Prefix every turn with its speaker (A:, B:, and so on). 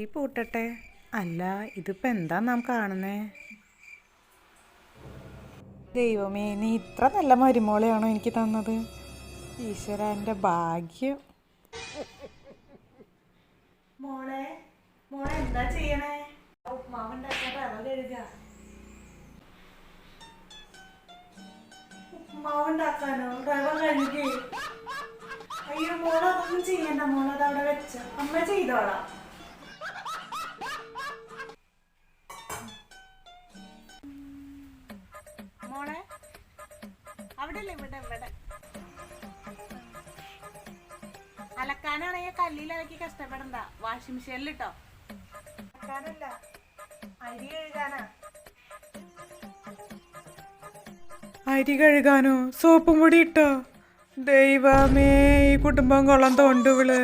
A: ഈ പൂട്ടട്ടെ. അല്ല, ഇതിപ്പോ എന്താ നാം കാണുന്നേ? ദൈവമേ, നീ ഇത്ര നല്ല മരുമോളെയാണോ എനിക്ക് തന്നത്? ഈശ്വര, എൻ്റെ ഭാഗ്യം. മോളെ മോളെ എന്താ ചെയ്യണേ? ഉപ്മാവുണ്ടാക്കാൻ റവ കഴുകുക. ഉപ്മാവുണ്ടാക്കാനോ? റവ കഴുകി? അയ്യോ മോളെ, അതൊന്നും ചെയ്യണ്ട മോളെ, അത് അവിടെ വെച്ച അമ്മ ചെയ്തോളാം. മോളെ അവിടെ അല്ലേ, ഇവിടെ ഇവിടെ. അലക്കാനാണെങ്കിൽ കല്ലിൽ അലക്കി കഷ്ടപ്പെടണ്ട, വാഷിംഗ് മെഷീനിൽ ഇട്ടോ. അലക്കാനല്ല, അരി കഴുകാനാ. അരി കഴുകാനോ? സോപ്പും പൊടി ഇട്ടോ? ദൈവമേ, ഈ കുടുംബം കൊള്ളാൻ തോണ്ടുവിള്.